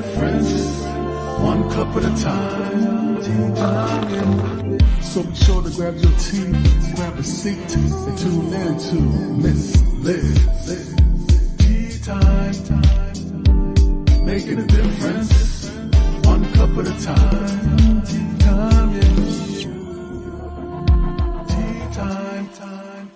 difference, one cup at a time. So be sure to grab your tea, grab a seat, and tune in to Miss Liz. Tea time, making a difference, one cup at a time. Tea time, yeah. Tea time, time.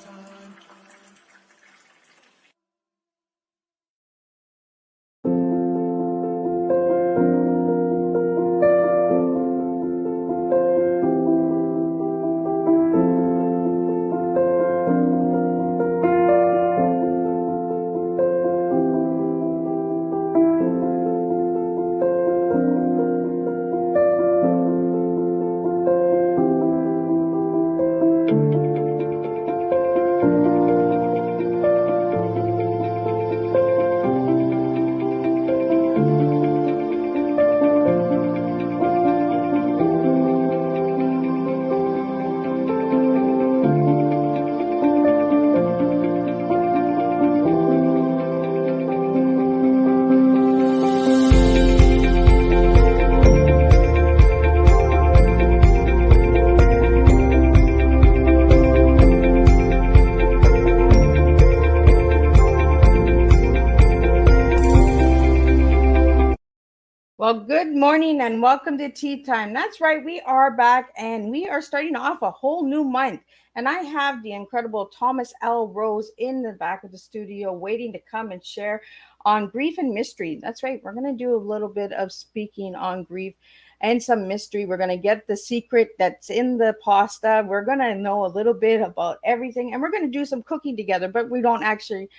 Well, good morning and welcome to Tea Time. That's right, we are back and we are starting off a whole new month. And I have the incredible Thomas L. Rose in the back of the studio waiting to come and share on grief and mystery. That's right, we're going to do a little bit of speaking on grief and some mystery. We're going to get the secret that's in the pasta. We're going to know a little bit about everything and we're going to do some cooking together, but we don't actually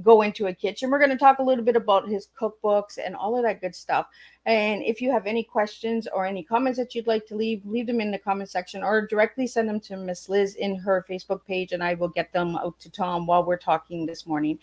go into a kitchen. We're going to talk a little bit about his cookbooks and all of that good stuff. And if you have any questions or any comments that you'd like to leave them in the comment section or directly send them to Miss Liz in her Facebook page and I will get them out to Tom while we're talking this morning.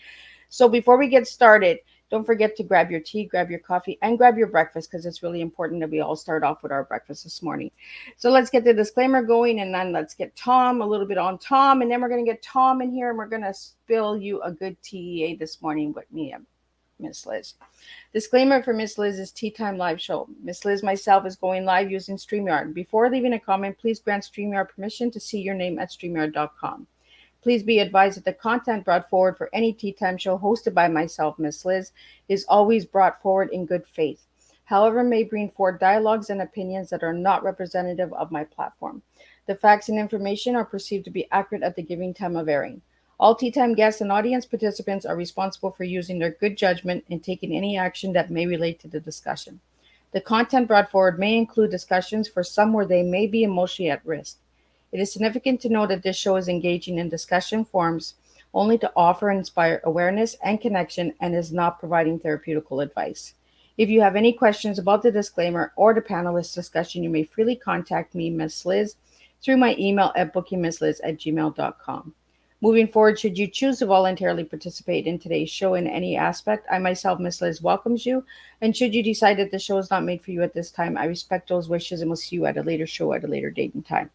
So before we get started, don't forget to grab your tea, grab your coffee, and grab your breakfast because it's really important that we all start off with our breakfast this morning. So let's get the disclaimer going and then let's get Tom, a little bit on Tom, and then we're going to get Tom in here and we're going to spill you a good TEA this morning with me, Miss Liz. Disclaimer for Miss Liz's Tea Time live show. Miss Liz myself is going live using StreamYard. Before leaving a comment, please grant StreamYard permission to see your name at StreamYard.com. Please be advised that the content brought forward for any Tea Time show hosted by myself, Miss Liz, is always brought forward in good faith. However, may bring forward dialogues and opinions that are not representative of my platform. The facts and information are perceived to be accurate at the giving time of airing. All Tea Time guests and audience participants are responsible for using their good judgment and taking any action that may relate to the discussion. The content brought forward may include discussions for some where they may be emotionally at risk. It is significant to know that this show is engaging in discussion forums only to offer and inspire awareness and connection and is not providing therapeutical advice. If you have any questions about the disclaimer or the panelist discussion, you may freely contact me, Miss Liz, through my email at bookingmissliz@gmail.com. Moving forward, should you choose to voluntarily participate in today's show in any aspect, I myself, Miss Liz, welcomes you. And should you decide that the show is not made for you at this time, I respect those wishes and will see you at a later show at a later date and time.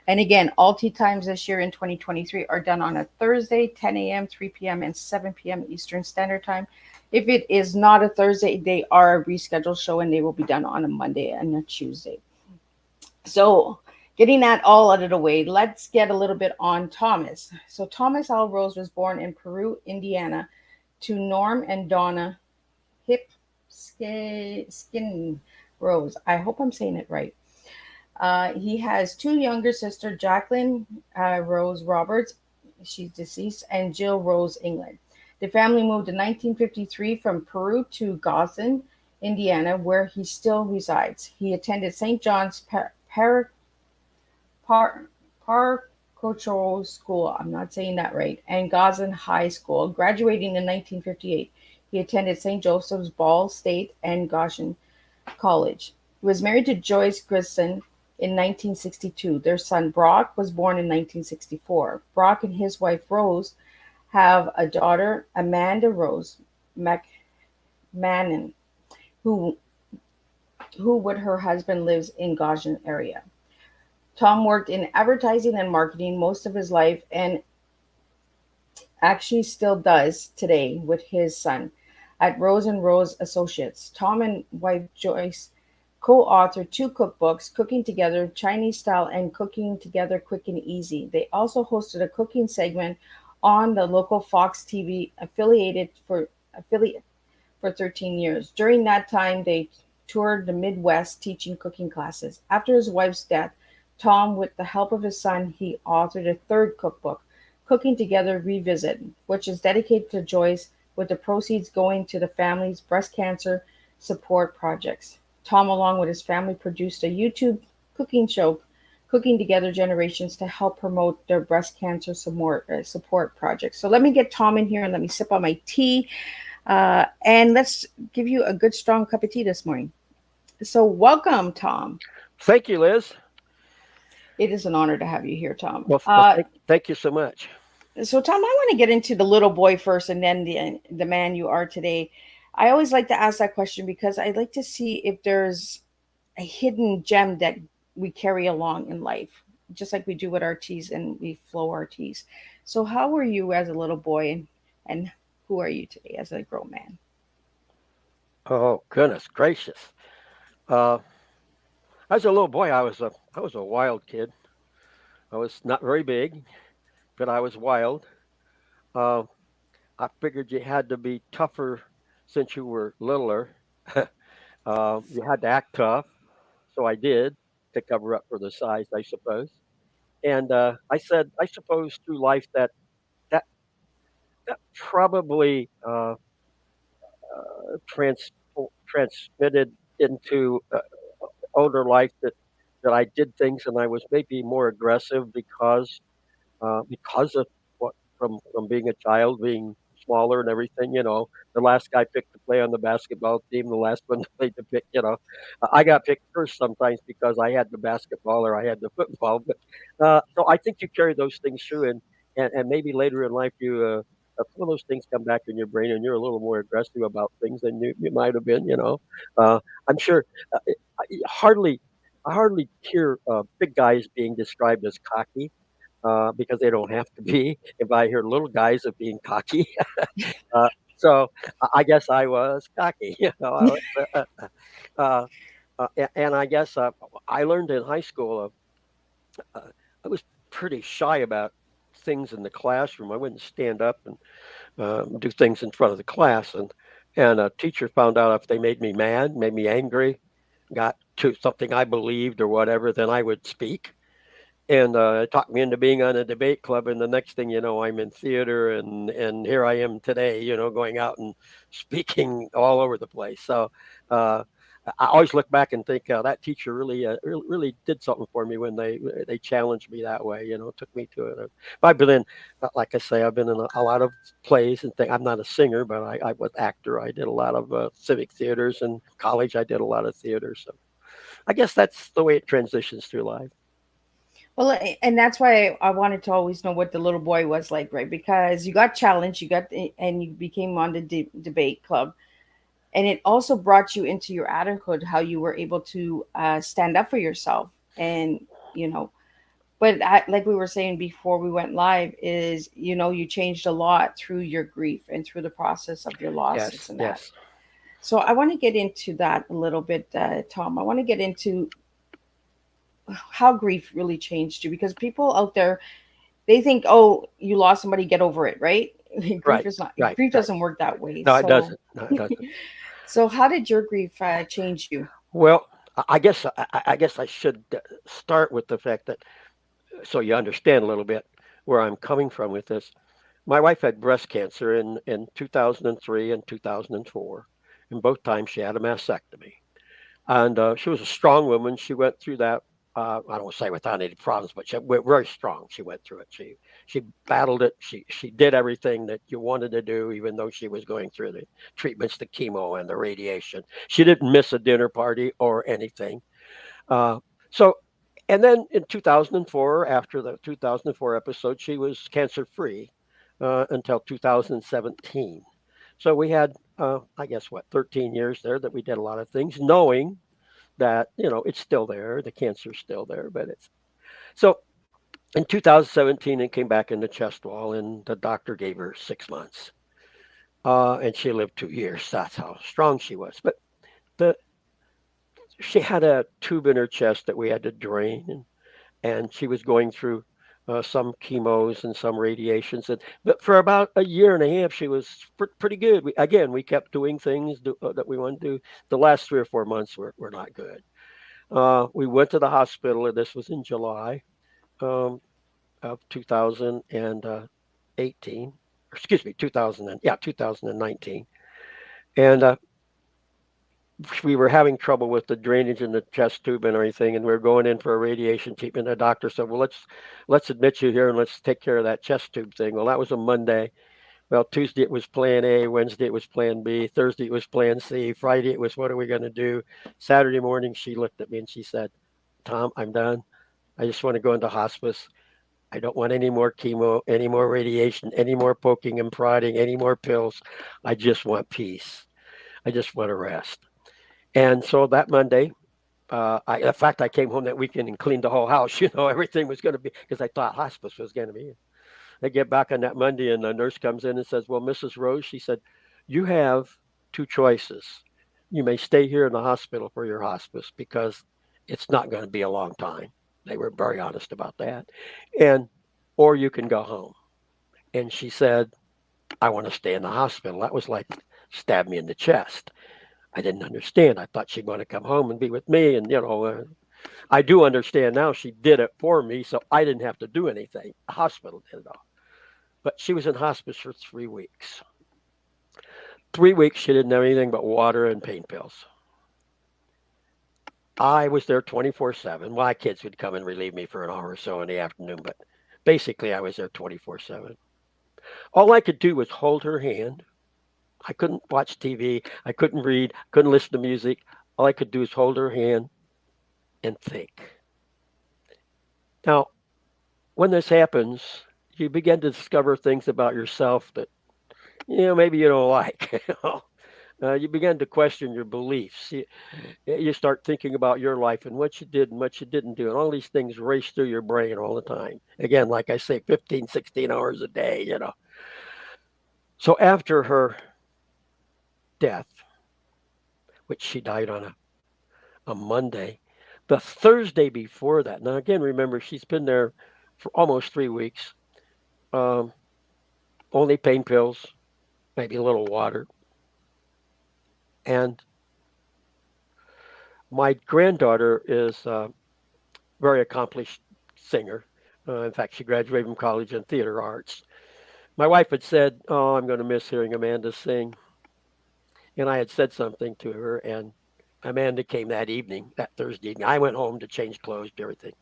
And again, all Tea Times this year in 2023 are done on a Thursday, 10 a.m., 3 p.m., and 7 p.m. Eastern Standard Time. If it is not a Thursday, they are a rescheduled show and they will be done on a Monday and a Tuesday. So, getting that all out of the way, let's get a little bit on Thomas. So Thomas L. Rose was born in Peru, Indiana, to Norm and Donna Skin Rose. I hope I'm saying it right. He has two younger sisters, Jacqueline Rose Roberts, she's deceased, and Jill Rose England. The family moved in 1953 from Peru to Goshen, Indiana, where he still resides. He attended St. John's Parcocho School, I'm not saying that right, and Goshen High School. Graduating in 1958, he attended St. Joseph's Ball State and Goshen College. He was married to Joyce Grisson in 1962. Their son Brock was born in 1964. Brock and his wife Rose have a daughter, Amanda Rose McMahon, who with her husband lives in Goshen area. Tom worked in advertising and marketing most of his life and actually still does today with his son. at Rose and Rose Associates. Tom and wife Joyce co-authored two cookbooks, Cooking Together Chinese Style and Cooking Together Quick and Easy. They also hosted a cooking segment on the local Fox TV affiliate for 13 years. During that time, they toured the Midwest teaching cooking classes. After his wife's death, Tom, with the help of his son, he authored a third cookbook, Cooking Together Revisit, which is dedicated to Joyce, with the proceeds going to the family's breast cancer support projects. Tom, along with his family, produced a YouTube cooking show, Cooking Together Generations, to help promote their breast cancer support projects. So let me get Tom in here and let me sip on my tea. And let's give you a good strong cup of tea this morning. So, welcome, Tom. Thank you, Liz. It is an honor to have you here, Tom. Thank you so much. So, Tom, I want to get into the little boy first, and then the man you are today. I always like to ask that question because I like to see if there's a hidden gem that we carry along in life, just like we do with our teas and we flow our teas. So, how were you as a little boy, and who are you today as a grown man? Oh goodness gracious! Uh, as a little boy, I was a wild kid. I was not very big, but I was wild. Uh, I figured you had to be tougher since you were littler. You had to act tough, so I did to cover up for the size, I suppose. And I said, I suppose through life that that probably trans transmitted into older life that I did things and I was maybe more aggressive because of what from being a child, being smaller and everything. The last guy picked to play on the basketball team, the last one to play to pick. I got picked first sometimes because I had the basketball or I had the football. But so I think you carry those things through, and maybe later in life some of those things come back in your brain, and you're a little more aggressive about things than you might have been. I'm sure hardly I hardly hear big guys being described as cocky because they don't have to be. If I hear little guys of being cocky, uh, so I guess I was cocky. I was, and I guess I learned in high school. I was pretty shy about things in the classroom. I wouldn't stand up and do things in front of the class, and a teacher found out if they made me mad, made me angry, got to something I believed or whatever, then I would speak and it talked me into being on a debate club. And the next thing you know, I'm in theater, and here I am today, going out and speaking all over the place. So uh, I always look back and think that teacher really did something for me when they challenged me that way. Took me to it. I've been in, like I say, I've been in a lot of plays and things. I'm not a singer, but I was actor. I did a lot of civic theaters, and college I did a lot of theater. So I guess that's the way it transitions through life. Well, and that's why I wanted to always know what the little boy was like, right? Because you got challenged, and you became on the debate club, and it also brought you into your adulthood, how you were able to stand up for yourself, and you know. But like we were saying before we went live, is you changed a lot through your grief and through the process of your losses Yes, and that. yes. So I want to get into that a little bit, Tom. I want to get into how grief really changed you because people out there they think, oh, you lost somebody, get over it, right? grief Right, is not right, grief right. doesn't work that way. No, it So, doesn't. No, it doesn't. so how did your grief change you? Well, I guess I should start with the fact that so you understand a little bit where I'm coming from with this. My wife had breast cancer in 2003 and 2004, and both times she had a mastectomy. And she was a strong woman. She went through that. I don't want to say without any problems, but she went very strong. She went through it. She battled it. She did everything that you wanted to do, even though she was going through the treatments, the chemo, and the radiation. She didn't miss a dinner party or anything. Uh, so, and then in 2004, after the 2004 episode, she was cancer free until 2017. So we had, I guess, what, 13 years there that we did a lot of things, knowing that it's still there, the cancer's still there, but it's so. In 2017, it came back in the chest wall, and the doctor gave her 6 months. and she lived 2 years. That's how strong she was. But the she had a tube in her chest that we had to drain, and she was going through some chemos and some radiations. And but for about a year and a half, she was pretty good. We kept doing things that we wanted to do. The last 3 or 4 months were not good. We went to the hospital, and this was in July um, of 2018. Or excuse me, 2019. And we were having trouble with the drainage in the chest tube and everything, and we were going in for a radiation treatment. The doctor said, "Well, let's admit you here and let's take care of that chest tube thing." Well, that was a Monday. Well, Tuesday it was Plan A, Wednesday it was Plan B, Thursday it was Plan C, Friday it was what are we going to do? Saturday morning she looked at me and she said, "Tom, I'm done. I just want to go into hospice. I don't want any more chemo, any more radiation, any more poking and prodding, any more pills. I just want peace. I just want to rest." And so that Monday, in fact, I came home that weekend and cleaned the whole house. Everything was going to be because I thought hospice was going to be. I get back on that Monday, and the nurse comes in and says, "Well, Mrs. Rose," she said, "you have two choices. You may stay here in the hospital for your hospice because it's not going to be a long time." They were very honest about that, and or you can go home. And she said, "I want to stay in the hospital." That was like stab me in the chest. I didn't understand. I thought she'd want to come home and be with me, and I do understand now she did it for me, so I didn't have to do anything. The hospital did it all. But she was in hospice for 3 weeks. 3 weeks she didn't have anything but water and pain pills. I was there 24/7. My kids would come and relieve me for an hour or so in the afternoon, but basically I was there 24/7. All I could do was hold her hand. I couldn't watch TV. I couldn't read. Couldn't listen to music. All I could do is hold her hand and think. Now, when this happens, you begin to discover things about yourself that maybe you don't like. You begin to question your beliefs. You start thinking about your life and what you did and what you didn't do, and all these things race through your brain all the time. Again, like I say, 15, 16 hours a day. So after her death, which she died on a Monday, the Thursday before that. Now, again, remember she's been there for almost 3 weeks. Um, Only pain pills, maybe a little water. And my granddaughter is a very accomplished singer. In fact, she graduated from college in theater arts. My wife had said, "Oh, I'm going to miss hearing Amanda sing." And I had said something to her, and Amanda came that evening, that Thursday evening. I went home to change clothes, do everything.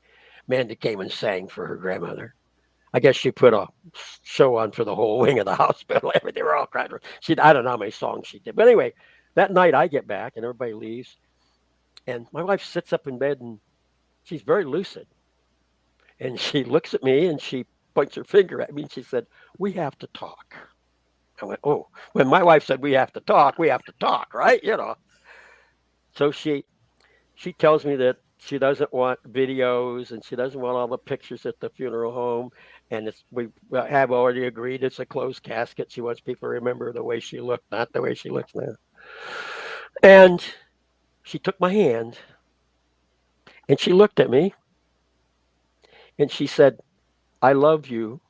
Amanda came and sang for her grandmother. I guess she put a show on for the whole wing of the hospital. They were all crying. I don't know how many songs she did. But anyway, that night I get back and everybody leaves. And my wife sits up in bed and she's very lucid. And she looks at me and she points her finger at me and she said, "We have to talk." I went, "Oh, when my wife said we have to talk, right?" So she tells me that she doesn't want videos and she doesn't want all the pictures at the funeral home. And we have already agreed it's a closed casket. She wants people to remember the way she looked, not the way she looks now. And she took my hand and she looked at me and she said, "I love you.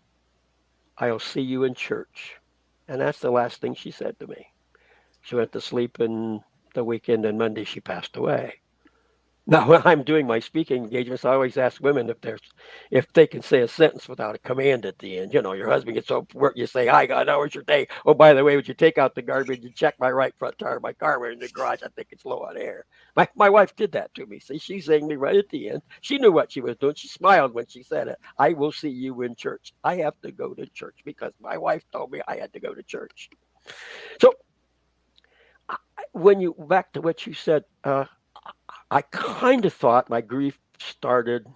I'll see you in church." And that's the last thing she said to me. She went to sleep, and the weekend and Monday she passed away. Now, when I'm doing my speaking engagements, I always ask women if they can say a sentence without a command at the end. Your husband gets home from work, you say, "Hi, God, how was your day? Oh, by the way, would you take out the garbage and check my right front tire of my car? We're in the garage. I think it's low on air." My wife did that to me. See, she sang me right at the end. She knew what she was doing. She smiled when she said it. "I will see you in church." I have to go to church because my wife told me I had to go to church. So when you back to what you said, I kind of thought my grief started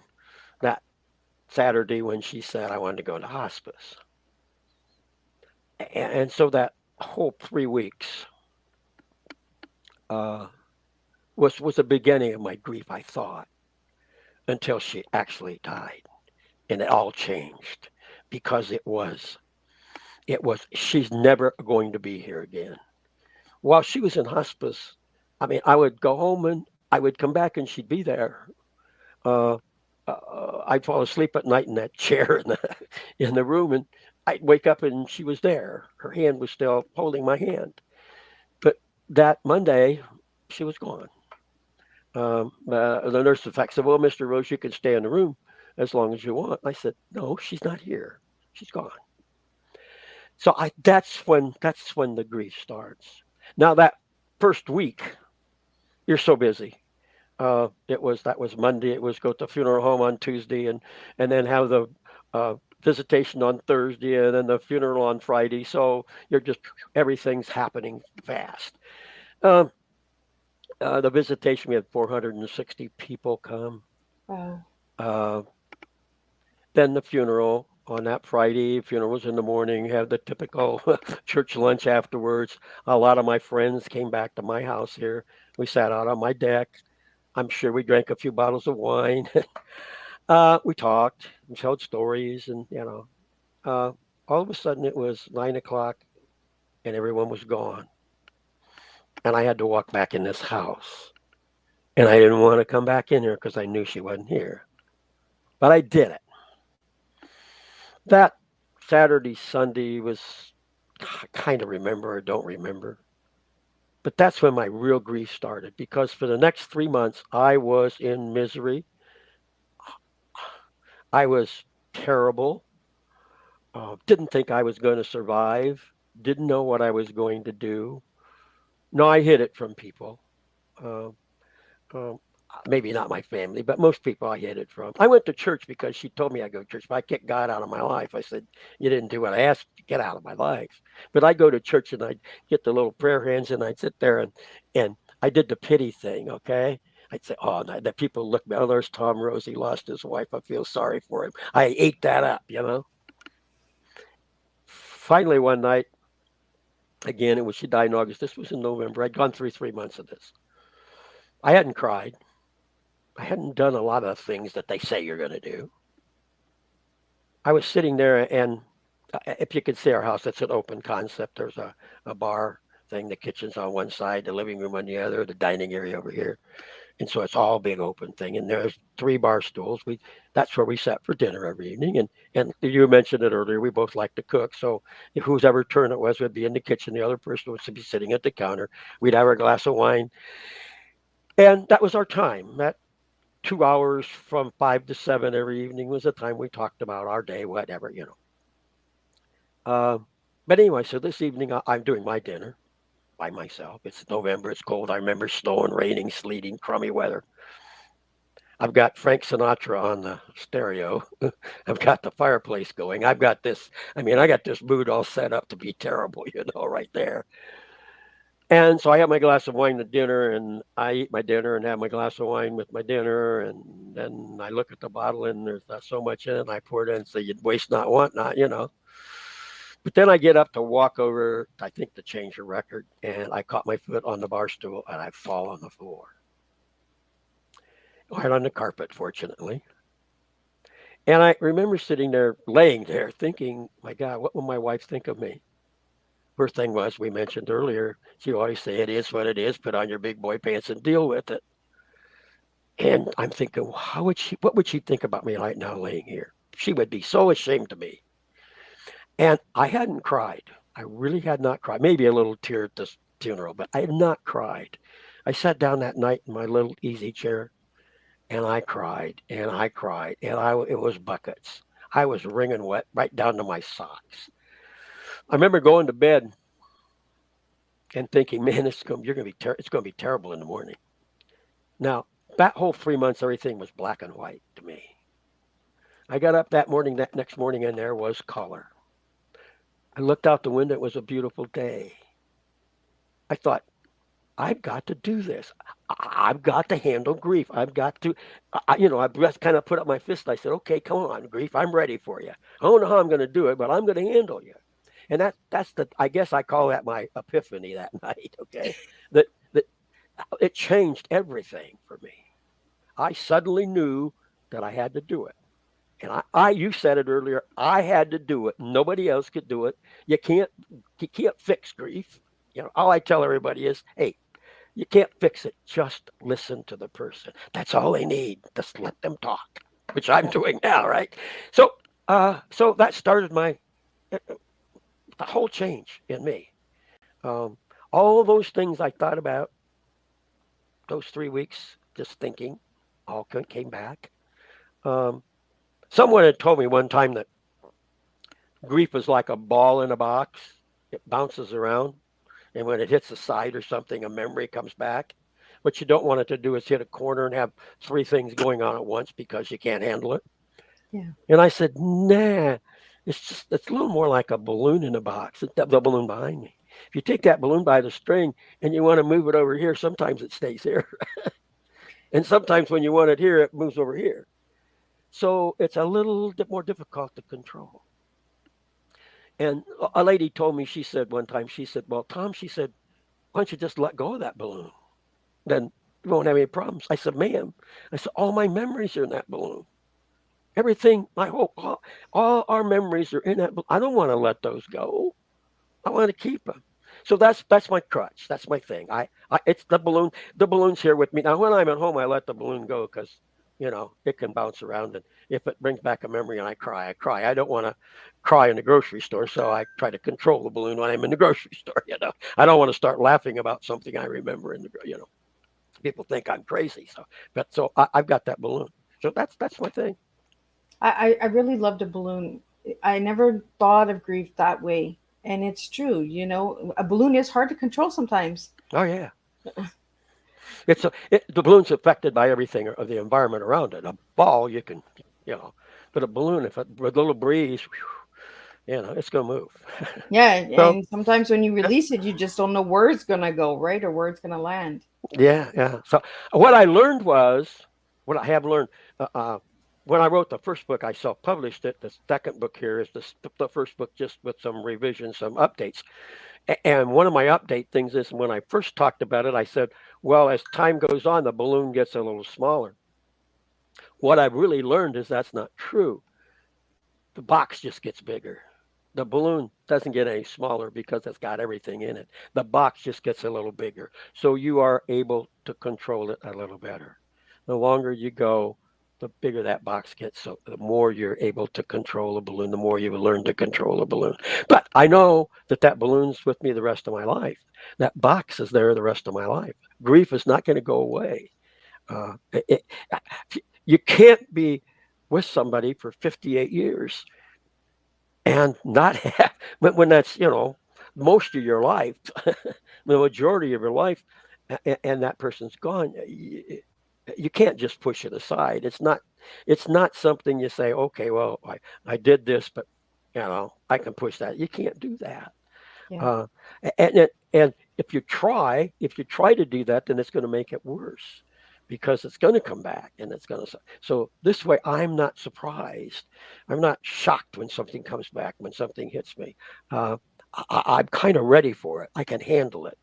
that Saturday when she said I wanted to go into hospice. And so that whole 3 weeks uh, was the beginning of my grief, I thought, until she actually died. And it all changed because it was It was, she's never going to be here again. While she was in hospice, I mean, I would go home and I would come back and she'd be there. Uh, I'd fall asleep at night in that chair in the room, and I'd wake up and she was there. Her hand was still holding my hand. But that Monday, she was gone. The nurse, in fact, said, "Well, Mr. Rose, you can stay in the room as long as you want." I said, "No, she's not here. She's gone." So that's when the grief starts. Now that first week, you're so busy. That was Monday. It was go to funeral home on Tuesday, and then have the visitation on Thursday, and then the funeral on Friday. So you're just everything's happening fast. Um, the visitation, we had 460 people come. Wow. Uh, then the funeral on that Friday. Funeral was in the morning. Have the typical church lunch afterwards. A lot of my friends came back to my house here. We sat out on my deck. I'm sure we drank a few bottles of wine. We talked, we told stories, and all of a sudden it was 9 o'clock, and everyone was gone, and I had to walk back in this house, and I didn't want to come back in here because I knew she wasn't here, but I did it. That Saturday, Sunday was kind of remember or don't remember, but that's when my real grief started because for the next 3 months I was in misery. I was terrible. Didn't think I was going to survive. Didn't know what I was going to do. No, I hid it from people. Uh, um, Maybe not my family, but most people I hid it from. I went to church because she told me I go to church. If I kicked God out of my life, I said, "You didn't do what I asked you to get out of my life." But I'd go to church and I'd get the little prayer hands and I'd sit there and I did the pity thing, okay? I'd say, "Oh, no," the people look, "Oh, there's Tom Rose. He lost his wife. I feel sorry for him." I ate that up. Finally, one night, again, it was she died in August. This was in November. I'd gone through 3 months of this. I hadn't cried. I hadn't done a lot of things that they say you're going to do. I was sitting there, and if you could see our house, it's an open concept. There's a bar thing. The kitchen's on one side, the living room on the other, the dining area over here. And so it's all big open thing. And there's three bar stools. That's where we sat for dinner every evening. And you mentioned it earlier. We both like to cook. So if whose ever turn it was would be in the kitchen. The other person would be sitting at the counter. We'd have our glass of wine. And that was our time. That 2 hours from 5 to 7 every evening was the time we talked about our day, whatever. But anyway, so this evening I'm doing my dinner by myself. It's November. It's cold. I remember snowing, raining, sleeting, crummy weather. I've got Frank Sinatra on the stereo. I've got the fireplace going. I've got this. I mean, I got this mood all set up to be terrible, right there. And so I have my glass of wine at dinner, and I eat my dinner and have my glass of wine with my dinner, and then I look at the bottle, and there's not so much in it. And I pour it in and say, "You'd waste not, want not." But then I get up to walk over, I think to change the record, and I caught my foot on the bar stool, and I fall on the floor, right on the carpet, fortunately. And I remember sitting there, laying there, thinking, "My God, what will my wife think of me?" First thing was, we mentioned earlier, she always say, "It is what it is. Put on your big boy pants and deal with it." And I'm thinking, well, what would she think about me right now laying here? She would be so ashamed of me. And I hadn't cried. I really had not cried. Maybe a little tear at this funeral, but I had not cried. I sat down that night in my little easy chair and I cried and I cried and it was buckets. I was wringing wet right down to my socks. I remember going to bed and thinking, "Man, it's going to be terrible in the morning." Now, that whole 3 months, everything was black and white to me. I got up that next morning, and there was color. I looked out the window. It was a beautiful day. I thought, I've got to do this. I've got to handle grief. I've got to, I just kind of put up my fist. I said, "Okay, come on, grief. I'm ready for you. I don't know how I'm going to do it, but I'm going to handle you." And I guess I call that my epiphany that night. Okay. That it changed everything for me. I suddenly knew that I had to do it. And you said it earlier. I had to do it. Nobody else could do it. You can't, you can't fix grief. All I tell everybody is, hey, you can't fix it. Just listen to the person. That's all they need. Just let them talk, which I'm doing now, right? So, so that started uh, the whole change in me. Um, all those things I thought about those 3 weeks, just thinking, all came back. Um, someone had told me one time that grief is like a ball in a box. It bounces around, and when it hits the side or something, a memory comes back. What you don't want it to do is hit a corner and have three things going on at once because you can't handle it. Yeah. And I said, nah, it's a little more like a balloon in a box. It's the balloon behind me. If you take that balloon by the string and you want to move it over here, sometimes it stays here. And sometimes when you want it here, it moves over here. So it's a little bit more difficult to control. And a lady told me, she said one time, she said, well, Tom, she said, why don't you just let go of that balloon? Then you won't have any problems. I said, ma'am, I said, all my memories are in that balloon. Everything, my whole, all our memories are in that. I don't want to let those go. I want to keep them. So that's my crutch. That's my thing. It's the balloon. The balloon's here with me now. When I'm at home, I let the balloon go because it can bounce around, and if it brings back a memory and I cry, I cry. I don't want to cry in the grocery store, so I try to control the balloon when I'm in the grocery store. I don't want to start laughing about something I remember in the. People think I'm crazy. I've got that balloon. So that's my thing. I really loved a balloon. I never thought of grief that way. And it's true, a balloon is hard to control sometimes. Oh yeah. The balloon's affected by everything of the environment around it. A ball, you can, you know, but a balloon, if it, with a little breeze, it's gonna move. Yeah, So and sometimes when you release it, you just don't know where it's gonna go, right? Or where it's gonna land. yeah, yeah. So what I learned was what I have learned. Uh, uh, when I wrote the first book, I self-published it. The second book here is the first book, just with some revisions, some updates. And one of my update things is when I first talked about it, I said, well, as time goes on, the balloon gets a little smaller. What I've really learned is that's not true. The box just gets bigger. The balloon doesn't get any smaller because it's got everything in it. The box just gets a little bigger. So you are able to control it a little better. The longer you go, the bigger that box gets. So the more you're able to control a balloon, the more you learn to control a balloon. But I know that balloon's with me the rest of my life. That box is there the rest of my life. Grief is not going to go away. Uh, it, it, you can't be with somebody for 58 years and not have when that's most of your life, the majority of your life, and that person's gone. You can't just push it aside. It's not something you say, okay, well, I did this, but I can push that. You can't do that. Yeah. uh, and if you try to do that, then it's going to make it worse because it's going to come back and it's going to. So this way, I'm not surprised. I'm not shocked when something comes back, when something hits me. Uh, I'm kind of ready for it. I can handle it.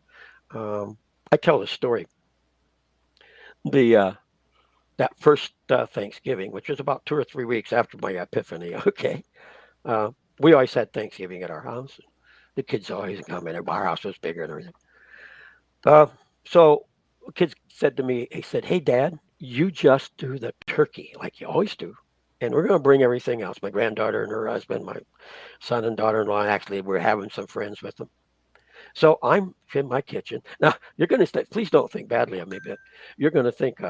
Um, I tell the story. The That first Thanksgiving, which was about 2 or 3 weeks after my epiphany. Okay, uh, we always had Thanksgiving at our house. The kids always come in. Our house was bigger and everything. Uh, so kids said to me, he said, "Hey, Dad, you just do the turkey like you always do, and we're going to bring everything else. My granddaughter and her husband, my son and daughter-in-law. Actually, we're having some friends with them. So I'm in my kitchen. Now you're going to say, please don't think badly of me, but you're going to think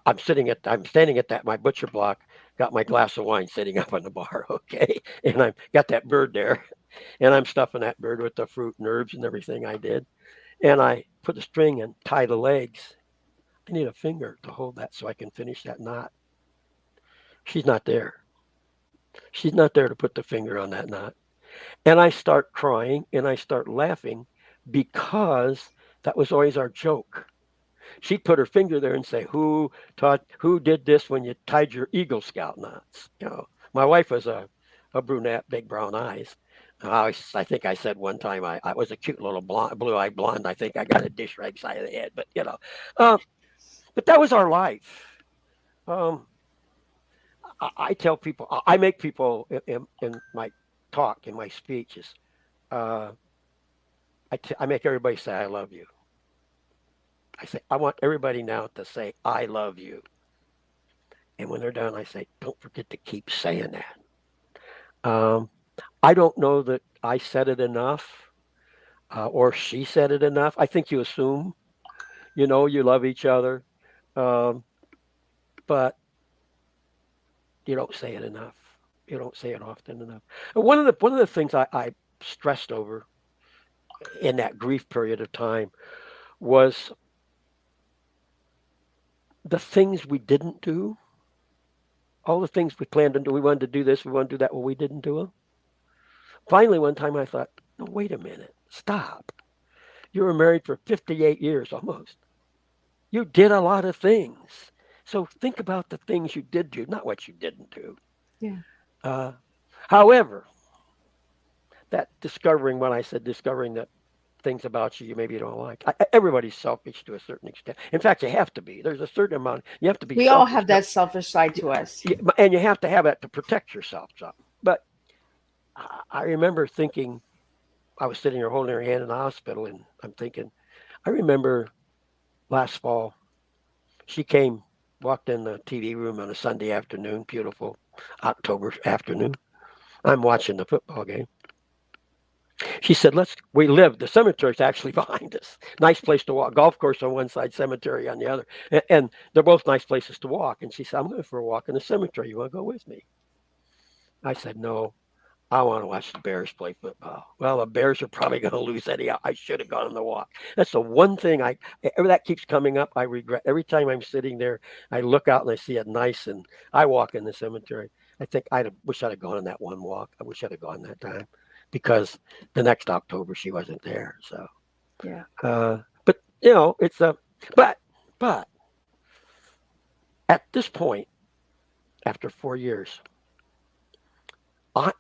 I'm standing at that my butcher block, got my glass of wine sitting up on the bar, okay, and I've got that bird there, and I'm stuffing that bird with the fruit and herbs and everything I did." And I put the string and tie the legs. I need a finger to hold that so I can finish that knot. She's not there. She's not there to put the finger on that knot. And I start crying and I start laughing because that was always our joke. She'd put her finger there and say, who did this when you tied your Eagle Scout knots? My wife was a brunette, big brown eyes. I think I said one time I was a cute little blonde, blue-eyed blonde. I think I got a dish right side of the head, uh, but that was our life. Um, I tell people, I make people in my talk, in my speeches, uh, I make everybody say, I love you. I say, I want everybody now to say, I love you. And when they're done, I say, don't forget to keep saying that. Um, I don't know that I said it enough or she said it enough. I think you assume, you love each other, um, but you don't say it enough. You don't say it often enough. And one of the things I stressed over in that grief period of time was the things we didn't do, all the things we planned to do. We wanted to do this, we wanted to do that, well, we didn't do them. Finally, one time I thought, no, wait a minute, stop. You were married for 58 years almost. You did a lot of things. So think about the things you did do, not what you didn't do. Yeah. Uh, However, that discovering, when I said discovering that things about you maybe you don't like, everybody's selfish to a certain extent. In fact, you have to be. There's a certain amount. You have to be We all selfish. have that selfish side to us. And you have to have that to protect yourself. So. But I remember thinking, I was sitting there holding her hand in the hospital, and I'm thinking, I remember last fall, she came, walked in the TV room on a Sunday afternoon, beautiful October afternoon. I'm watching the football game. She said, we live, the cemetery's actually behind us. Nice place to walk. Golf course on one side, cemetery on the other. And they're both nice places to walk. And she said, I'm going for a walk in the cemetery. You want to go with me? I said, no, I want to watch the Bears play football. Well, the Bears are probably going to lose anyhow. I should have gone on the walk. That's the one thing that keeps coming up. I regret every time I'm sitting there. I look out and I see it nice, and I walk in the cemetery. I think wish I'd have gone on that one walk. I wish I'd have gone that time, because the next October she wasn't there. So, Yeah. but it's but but at this point, after 4 years,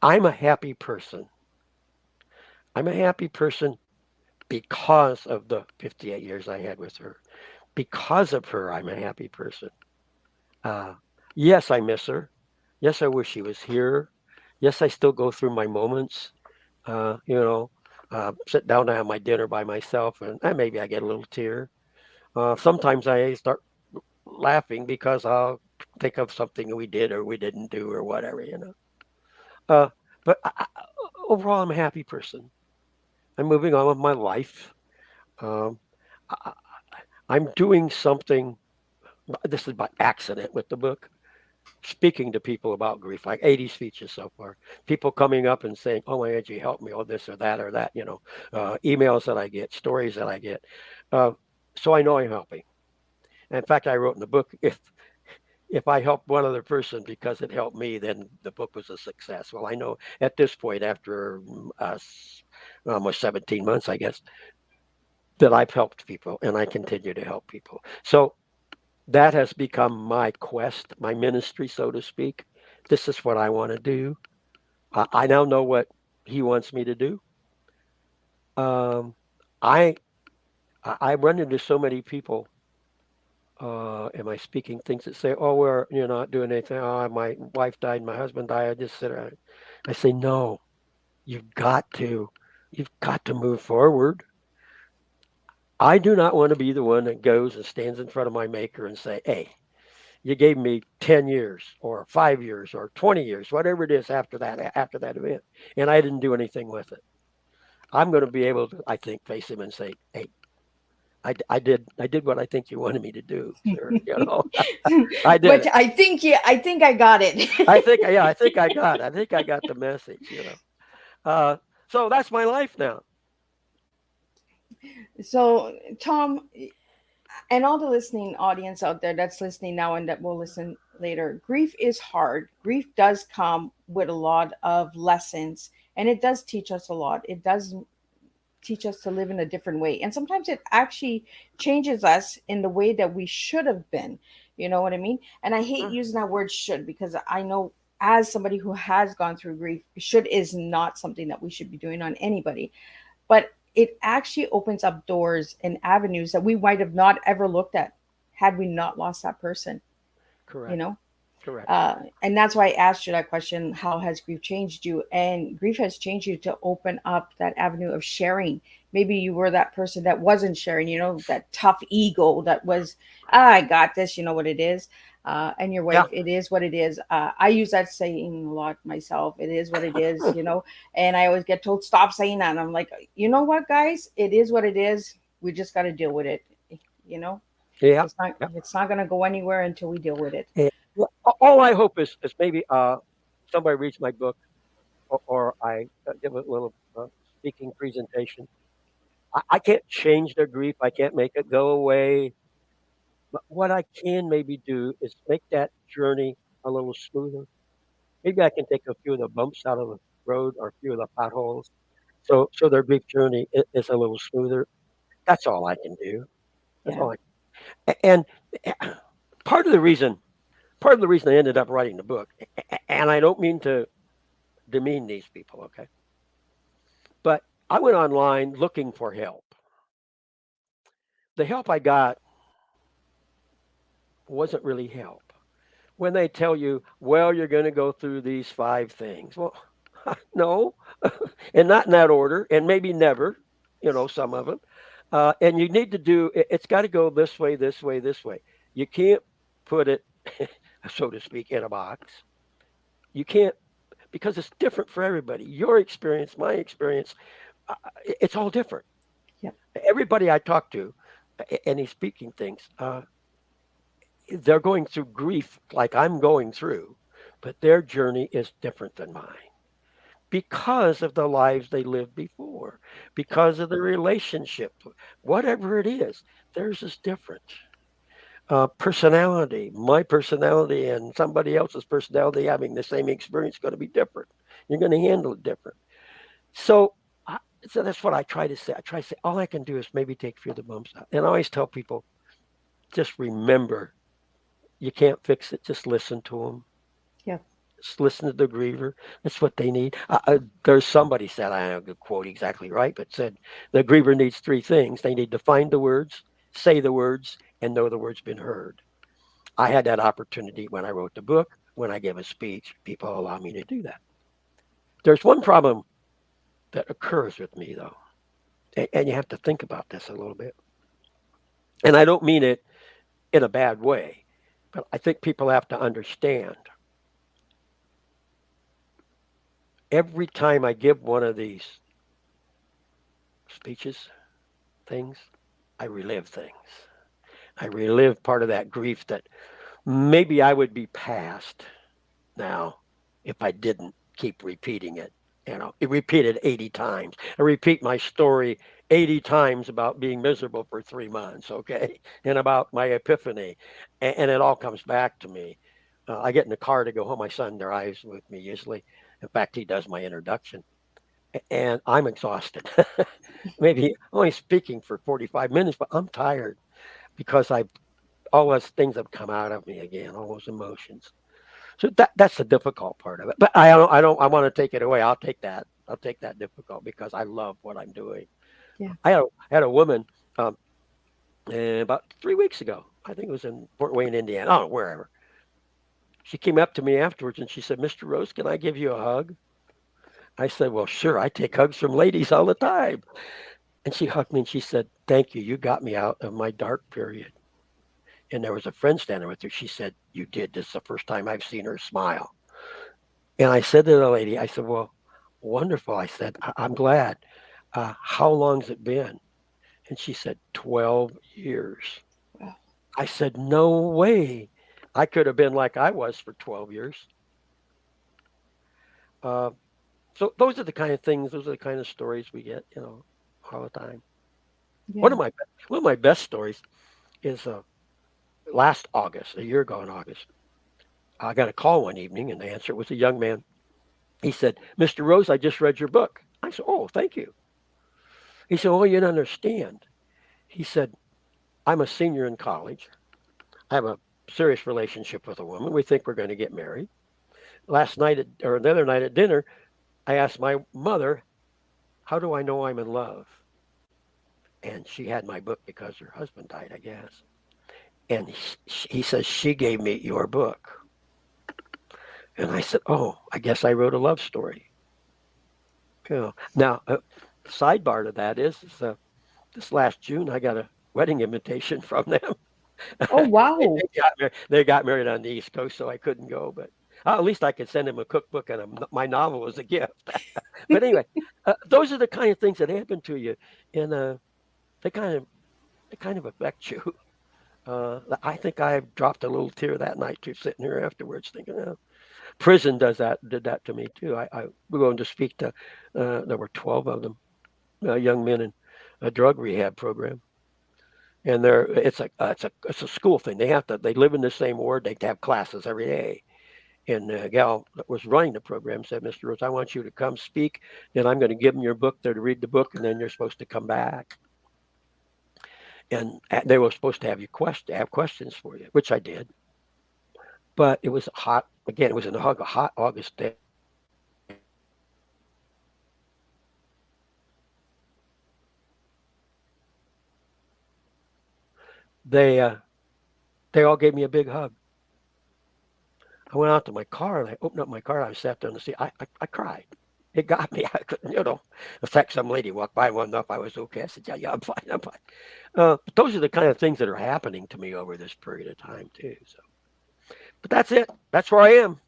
I'm a happy person. I'm a happy person because of the 58 years I had with her. Because of her, I'm a happy person. Uh, yes, I miss her. Yes, I wish she was here. Yes, I still go through my moments. Uh, you know, sit down to have my dinner by myself, and maybe I get a little tear. Sometimes I start laughing because I'll think of something we did or we didn't do or whatever. Uh, but overall, I'm a happy person. I'm moving on with my life. Um, I, I'm doing something. This is by accident with the book. Speaking to people about grief, like 80 speeches so far. People coming up and saying, "Oh my God, you help me," or this or that or that. Emails that I get, stories that I get. Uh, so I know I'm helping. And in fact, I wrote in the book, if I helped one other person because it helped me, then the book was a success. Well, I know at this point, after almost 17 months, I guess, that I've helped people and I continue to help people. So that has become my quest, my ministry, so to speak. This is what I want to do. I now know what he wants me to do. Um, I I run into so many people. Am I speaking things that say, "Oh, you're not doing anything"? Oh, my wife died, my husband died. I just sit there. I say, no. You've got to, you've got to move forward. I do not want to be the one that goes and stands in front of my maker and say, "Hey, you gave me 10 years or 5 years or 20 years, whatever it is after that event, and I didn't do anything with it." I'm going to be able to, I think, face him and say, "Hey, I did what I think you wanted me to do, sir. I did But it. I think I got it. Yeah, I think I got the message. Uh, so that's my life now. So, Tom, and all the listening audience out there that's listening now and that will listen later, grief is hard. Grief does come with a lot of lessons, and it does teach us a lot. It does teach us to live in a different way. And sometimes it actually changes us in the way that we should have been. You know what I mean? And I hate Mm, using that word should, because I know, as somebody who has gone through grief, should is not something that we should be doing on anybody. But it actually opens up doors and avenues that we might have not ever looked at had we not lost that person, you correct. know? Correct. And that's why I asked you that question: how has grief changed you? And grief has changed you to open up that avenue of sharing. Maybe you were that person that wasn't sharing, that tough ego that was, I got this, you know what it is. And your wife, Yeah. it is what it is. I use that saying a lot myself. It is what it is. And I always get told, stop saying that. And I'm like, you know what, guys? It is what it is. We just got to deal with it. You know, Yeah. it's not Yeah. it's not going to go anywhere until we deal with it. And well, all I hope is maybe somebody reads my book, or I give a little speaking presentation. I can't change their grief. I can't make it go away. But what I can maybe do is make that journey a little smoother. Maybe I can take a few of the bumps out of the road or a few of the potholes, so their grief journey is a little smoother. That's all I can do. That's Yeah. all and part of the reason part of the reason I ended up writing the book, and I don't mean to demean these people, okay, but I went online looking for help. The help I got wasn't really help. When they tell you, well, you're going to go through these five things, well, no, and not in that order, and maybe never, some of them. And you need to it's got to go this way, this way, this way. You can't put it, so to speak, in a box. You can't, because it's different for everybody. Your experience, my experience, it's all different. Yep. Everybody I talk to, and he's speaking things, they're going through grief like I'm going through, but their journey is different than mine because of the lives they lived before, because of the relationship, whatever it is, theirs is different. Personality, my personality and somebody else's personality having the same experience is going to be different. You're going to handle it different. So, I, so that's what I try to say. I try to say all I can do is maybe take a few of the bumps out. And I always tell people, just remember, you can't fix it. Just listen to them. Yeah. Just listen to the griever. That's what they need. There's somebody said, I don't know the quote exactly right, but said the griever needs three things. They need to find the words, say the words, and know the words been heard. I had that opportunity when I wrote the book. When I give a speech, people allow me to do that. There's one problem that occurs with me, though, and you have to think about this a little bit. And I don't mean it in a bad way, but I think people have to understand every time I give one of these speeches, things, I relive things. I relive part of that grief that maybe I would be past now if I didn't keep repeating it. It repeated 80 times. I repeat my story 80 times about being miserable for 3 months, okay? And about my epiphany. And it all comes back to me. I get in the car to go home. My son drives with me usually. In fact, he does my introduction. And I'm exhausted. Maybe only speaking for 45 minutes, but I'm tired because all those things have come out of me again, all those emotions. So that's the difficult part of it. But I want to take it away. I'll take that. I'll take that difficult because I love what I'm doing. Yeah. I had a woman um, about 3 weeks ago. I think it was in Fort Wayne, Indiana. Oh, wherever. She came up to me afterwards and she said, "Mr. Rose, can I give you a hug?" I said, "Well, sure. I take hugs from ladies all the time." And she hugged me and she said, "Thank you. You got me out of my dark period." And there was a friend standing with her. She said, "You did. This is the first time I've seen her smile." And I said to the lady, I said, "Well, wonderful." I said, I'm glad. How long's it been?" And she said, 12 years. Wow. I said, "No way. I could have been like I was for 12 years." Uh, so those are the kind of stories we get, all the time. One Yeah. of my, one of my best stories is last August, a year ago in August. I got a call one evening and the answer was a young man. He said, "Mr. Rose, I just read your book." I said, "Oh, thank you." He said, "Oh, you don't understand." He said, "I'm a senior in college. I have a serious relationship with a woman. We think we're going to get married. Last night, or the other night at dinner, I asked my mother, 'How do I know I'm in love?' And she had my book because her husband died, I guess. And he says, 'She gave me your book.' And I said, "Oh, I guess I wrote a love story." Now, sidebar to that is this last June I got a wedding invitation from them. Oh, they, wow. they got married on the East Coast, so I couldn't go. But at least I could send them a cookbook and my novel was a gift. But anyway, those are the kind of things that happen to you, and they kind of they kind of affect you. I think I dropped a little tear that night too, sitting here afterwards, thinking, oh, prison did that to me too. We're going to speak to. There were 12 of them, young men in a drug rehab program, and it's a school thing. They live in the same ward. They have classes every day. And the gal that was running the program said, "Mr. Rose, I want you to come speak. Then I'm going to give them your book. They're to read the book, and then you're supposed to come back." And they were supposed to have questions for you, which I did. But it was hot. Again, it was in a hot August day. They uh, they all gave me a big hug. I went out to my car and I opened up my car. And I sat there in the seat. I cried. It got me. I couldn't, In fact, some lady walked by and wanted to know if I was okay. I said, "Yeah, yeah, I'm fine. I'm fine." But those are the kind of things that are happening to me over this period of time too. So, but that's it. That's where I am.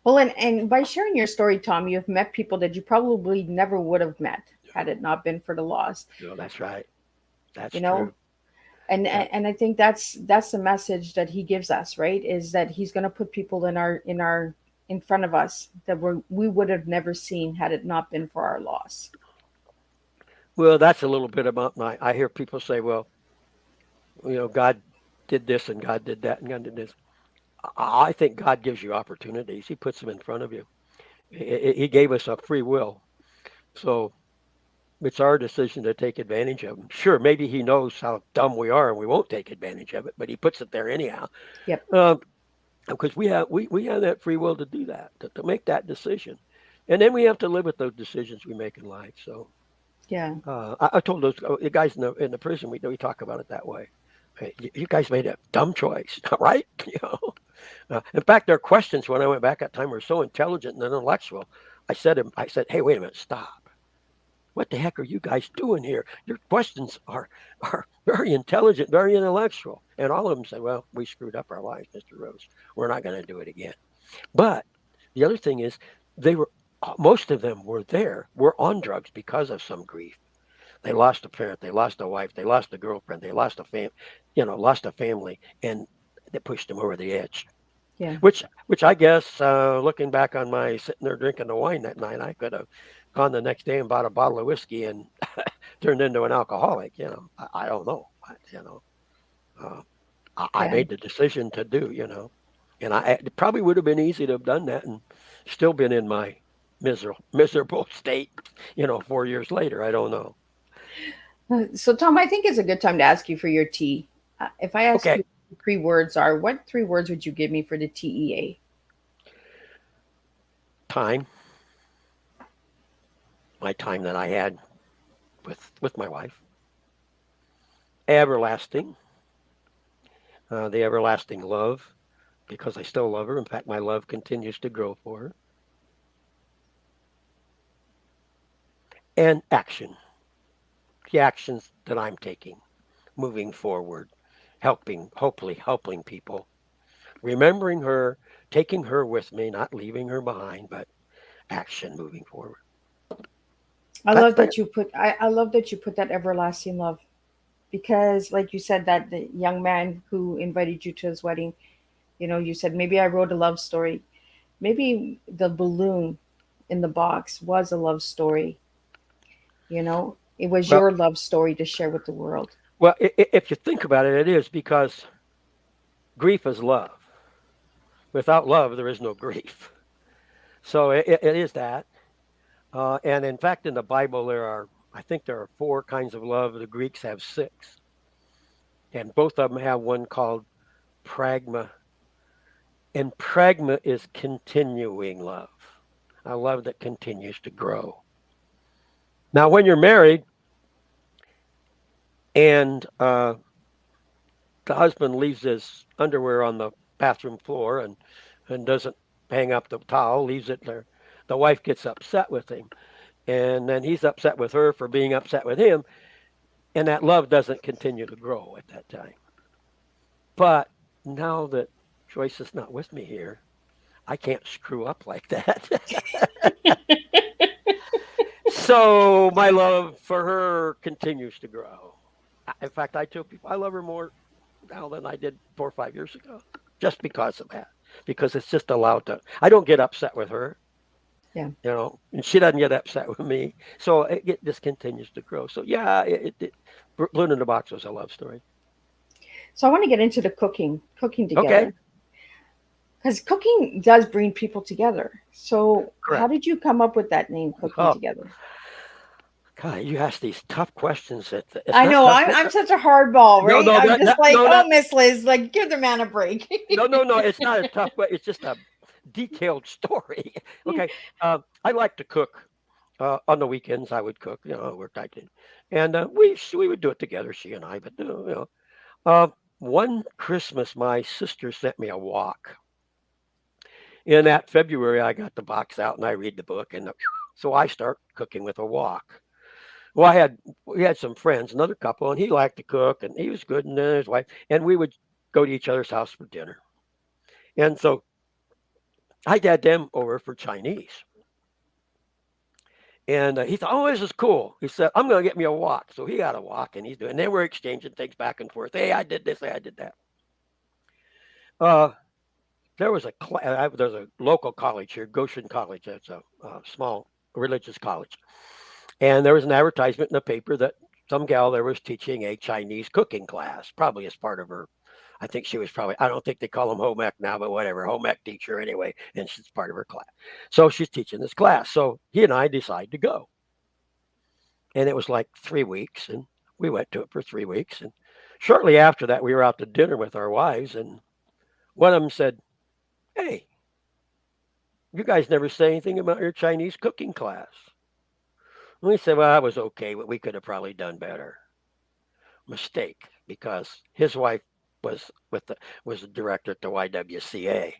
Well, and by sharing your story, Tom, you've met people that you probably never would have met had it not been for the loss. No, that's right. That's You know, true. and Yeah. and I think that's the message that he gives us, right? Is that he's going to put people in front of us that we would have never seen had it not been for our loss. Well, that's a little bit about my. I hear people say, "Well, God did this and God did that and God did this." I think God gives you opportunities. He puts them in front of you. He gave us a free will, so it's our decision to take advantage of them. Sure, maybe He knows how dumb we are and we won't take advantage of it, but He puts it there anyhow. Yep. Um, because we have that free will to do that, to make that decision, and then we have to live with those decisions we make in life. So Yeah. I told those guys in the prison we talk about it that way. Hey, you guys made a dumb choice, right? In fact, their questions when I went back that time were so intelligent and intellectual. I said, "Hey, wait a minute, stop. What the heck are you guys doing here? Your questions are very intelligent, very intellectual." And all of them said, "Well, we screwed up our lives, Mr. Rose. We're not going to do it again." But the other thing is, they were most of them were on drugs because of some grief. They lost a parent, they lost a wife, they lost a girlfriend, they lost a family, and that pushed them over the edge. Yeah. Which I guess, looking back on my sitting there drinking the wine that night, I could have gone the next day and bought a bottle of whiskey and turned into an alcoholic. I don't know. Uh, I Yeah. made the decision to do. And it probably would have been easy to have done that and still been in my miserable state. 4 years later. I don't know. So, Tom, I think it's a good time to ask you for your T. If I ask Okay, you what 3 words are, what 3 words would you give me for the TEA? time, my time that I had with my wife, everlasting, the everlasting love, because I still love her. In fact, my love continues to grow for her. And action, the actions that I'm taking, moving forward, hopefully helping people, remembering her, taking her with me, not leaving her behind, but action moving forward. That's that. I love that you put that everlasting love because, like you said, that the young man who invited you to his wedding, you said maybe I wrote a love story. Maybe the balloon in the box was a love story. It was Well, your love story to share with the world. well, if you think about it, it is because grief is love. Without love, there is no grief. So it is that. And in fact, in the Bible, I think there are four kinds of love. The Greeks have six, and both of them have one called pragma. And pragma is continuing love, a love that continues to grow. Now, when you're married and the husband leaves his underwear on the bathroom floor and doesn't hang up the towel, leaves it there. The wife gets upset with him, and then he's upset with her for being upset with him, and that love doesn't continue to grow at that time. But now that Joyce is not with me here, I can't screw up like that. So my love for her continues to grow. In fact, I tell people I love her more now than I did 4 or 5 years ago, just because of that. Because it's just allowed to. I don't get upset with her, Yeah. and she doesn't get upset with me. So it just continues to grow. So yeah, Balloon in the Box was a love story. So I want to get into the cooking Okay, together, because cooking does bring people together. So how correct. did you come up with that name, Cooking Oh Together? God, you ask these tough questions. It's I not know tough. I'm such a hardball, No, right? no, I'm just like, no, oh, Miss Liz, like give the man a break. no. It's not a tough way. It's just a detailed story. Okay. I like to cook. On the weekends, I would cook. Work I did, and we would do it together, she and I. But uh, one Christmas, my sister sent me a walk. In that February, I got the box out and I read the book, and so I start cooking with a walk. Well, we had some friends, another couple, and he liked to cook, and he was good, and then his wife, and we would go to each other's house for dinner. And so I had them over for Chinese. And he thought, oh, this is cool. He said, I'm going to get me a wok. So he got a wok and he's doing, and then we're exchanging things back and forth. Hey, I did this. Hey, I did that. Uh, there's a local college here, Goshen College. That's a small religious college. And there was an advertisement in the paper that some gal there was teaching a Chinese cooking class, probably as part of her. I think she was probably, I don't think they call them home ec now, but whatever, home ec teacher anyway. And she's part of her class. So she's teaching this class. So he and I decide to go. And it was like 3 weeks, and we went to it for 3 weeks. And shortly after that, we were out to dinner with our wives, and one of them said, "Hey, you guys never say anything about your Chinese cooking class." And we said, "Well, that was okay, but we could have probably done better." Mistake, because his wife was with the was the director at the YWCA.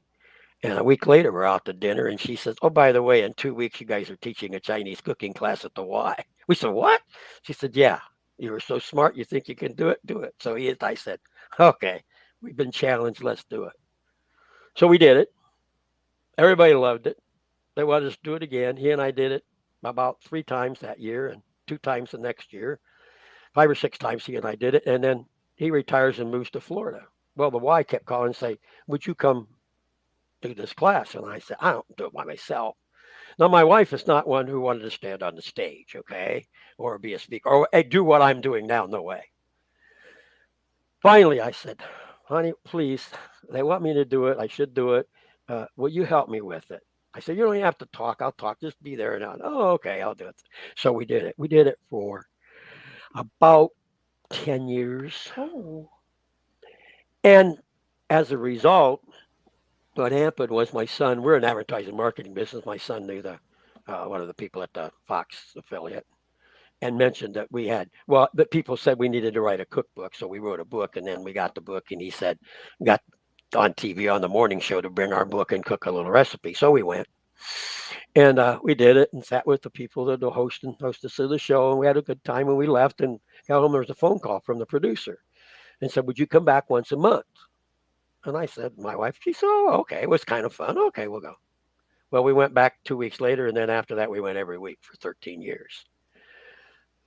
And a week later, we're out to dinner, and she says, "Oh, by the way, in 2 weeks, you guys are teaching a Chinese cooking class at the Y." We said, "What?" She said, "Yeah, you were so smart. You think you can do it? Do it." So I said, "Okay, we've been challenged. Let's do it." So we did it. Everybody loved it. They wanted us to do it again. He and I did it about 3 times that year and 2 times the next year. 5 or 6 times he and I did it. And then he retires and moves to Florida. Well, the Y kept calling and say, "Would you come do this class?" And I said, "I don't do it by myself." Now, my wife is not one who wanted to stand on the stage, okay, or be a speaker, or do what I'm doing now. No way. Finally, I said, "Honey, please, they want me to do it. I should do it. Will you help me with it?" I said, "You don't even have to talk. I'll talk. Just be there and on." "Oh, okay, I'll do it." So we did it. We did it for about 10 years. Oh, And as a result, what happened was my son, we're an advertising marketing business. My son knew one of the people at the Fox affiliate and mentioned that that people said we needed to write a cookbook. So we wrote a book, and then we got the book, and he said, got on TV on the morning show to bring our book and cook a little recipe. So we went, and we did it and sat with the people that the hostess of the show, and we had a good time. When we left and got home, there was a phone call from the producer and said, "Would you come back once a month?" And I said, my wife, she said, "Oh, okay. It was kind of fun. Okay, we'll go." Well, we went back 2 weeks later, and then after that, we went every week for 13 years.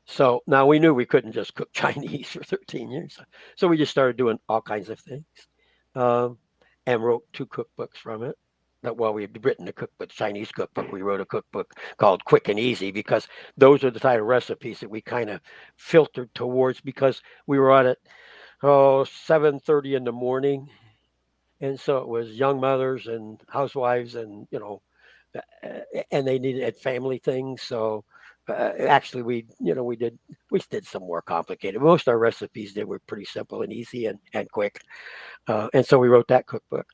So now we knew we couldn't just cook Chinese for 13 years. So we just started doing all kinds of things, um, and wrote 2 cookbooks from it. Well, we had written a cookbook, Chinese cookbook. We wrote a cookbook called Quick and Easy because those are the type of recipes that we kind of filtered towards because we were on at 7:30 in the morning, and so it was young mothers and housewives, and and they needed family things. So actually, we did some more complicated. Most of our recipes were pretty simple and easy and quick. And so we wrote that cookbook.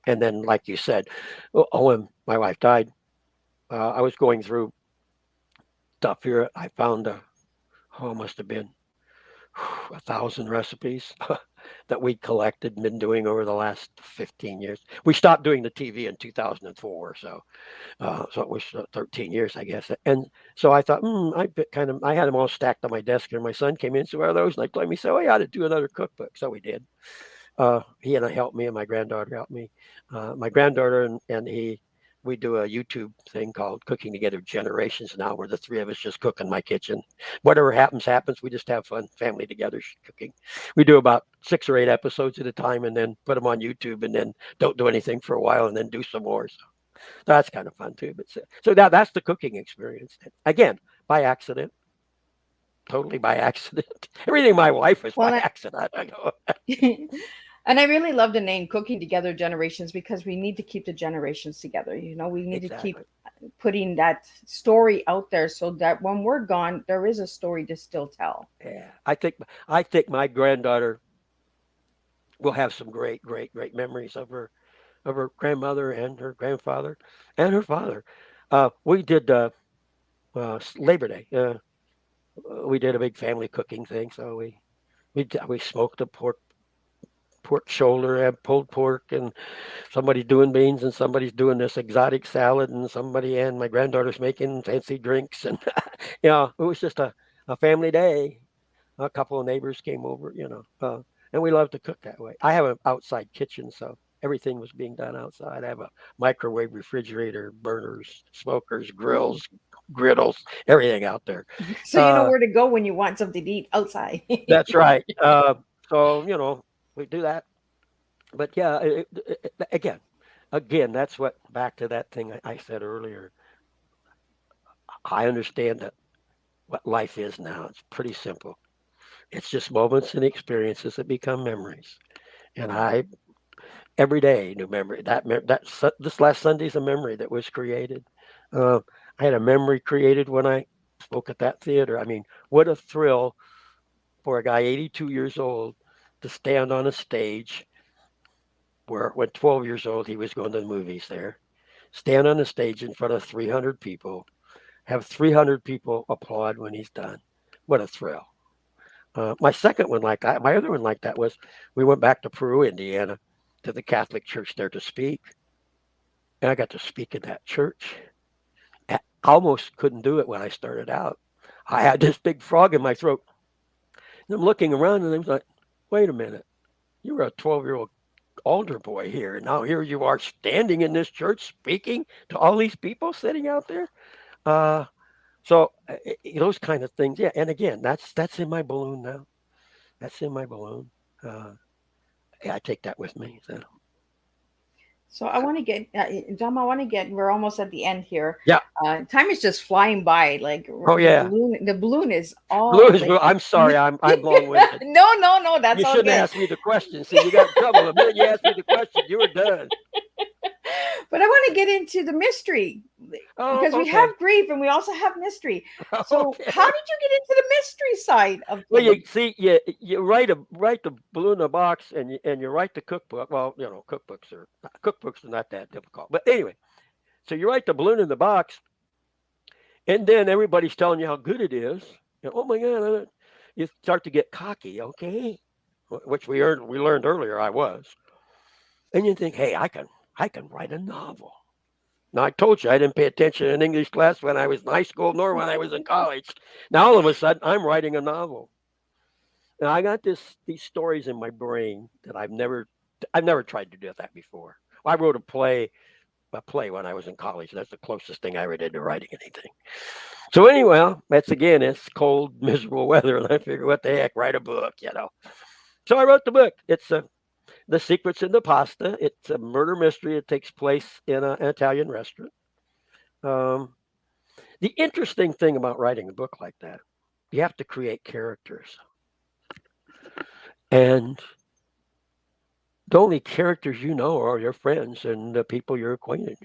And then, like you said, when my wife died, I was going through stuff here. I found it must have been 1,000 recipes. that we collected and been doing over the last 15 years. We stopped doing the TV in 2004, so it was 13 years, I guess. And so I thought, I had them all stacked on my desk, and my son came in, so what are those? And I told him, he said, oh, yeah, I ought to do another cookbook. So we did. He and I helped me, and my granddaughter helped me. My granddaughter and he, we do a YouTube thing called Cooking Together Generations now, where the three of us just cook in my kitchen. Whatever happens, happens. We just have fun, family together cooking. We do about 6 or 8 episodes at a time, and then put them on YouTube, and then don't do anything for a while, and then do some more. So that's kind of fun too. But so that's the cooking experience. Again, by accident, totally by accident. Everything in my life is Well, by accident. I know. and I really love the name Cooking Together Generations because we need to keep the generations together. We need to keep Exactly. putting that story out there so that when we're gone, there is a story to still tell. Yeah, I think my granddaughter will have some great, great, great memories of her grandmother and her grandfather and her father. We did Labor Day. We did a big family cooking thing, so we smoked a pork shoulder and pulled pork, and somebody's doing beans, and somebody's doing this exotic salad, and my granddaughter's making fancy drinks, and it was just a family day. A couple of neighbors came over, and we love to cook that way. I have an outside kitchen, so everything was being done outside. I have a microwave, refrigerator, burners, smokers, grills, griddles, everything out there. So you know Uh, where to go when you want something to eat outside. that's right. So we do that. But yeah, again, that's what back to that thing I said earlier. I understand that what life is now. It's pretty simple. It's just moments and experiences that become memories. And I every day new memory. This last Sunday's a memory that was created. Uh, I had a memory created when I spoke at that theater. I mean, what a thrill for a guy 82 years old to stand on a stage where, when 12 years old, he was going to the movies there, stand on a stage in front of 300 people, have 300 people applaud when he's done. What a thrill. My other one like that was we went back to Peru, Indiana, to the Catholic church there to speak. And I got to speak in that church. I almost couldn't do it when I started out. I had this big frog in my throat. And I'm looking around and I'm like, wait a minute. You were a 12-year-old altar boy here. And now here you are standing in this church speaking to all these people sitting out there. Uh, so those kind of things. Yeah. And again, that's in my balloon now. That's in my balloon. Uh, yeah, I take that with me. So, So I want to get, John. I want to get. We're almost at the end here. yeah. Time is just flying by. Like Oh, the yeah. balloon. The balloon is Blue all is like. blue. I'm sorry. I'm long winded. No, no, no. That's You all shouldn't good. ask me the question. See, you got in trouble. The minute you asked me the question, you were done. But I want to get into the mystery Oh, because we have okay. grief and we also have mystery. So how Okay. did you get into the mystery side of Well, things? you see, you write the blue in the box, and you write the cookbook. Well, cookbooks are not that difficult. But anyway, so you write the balloon in the box, and then everybody's telling you how good it is. And, oh my God, you start to get cocky. Okay, which we learned earlier. I was, and you think, hey, I can write a novel. Now, I told you I didn't pay attention in English class when I was in high school, nor when I was in college. Now, all of a sudden, I'm writing a novel. And I got these stories in my brain that I've never tried to do that before. I wrote a play when I was in college. That's the closest thing I ever did to writing anything. So anyway, it's cold, miserable weather, and I figured, what the heck, write a book. So I wrote the book. It's The Secrets in the Pasta. It's a murder mystery. It takes place in an Italian restaurant. Um, the interesting thing about writing a book like that, you have to create characters. And the only characters you know are your friends and the people you're acquainted.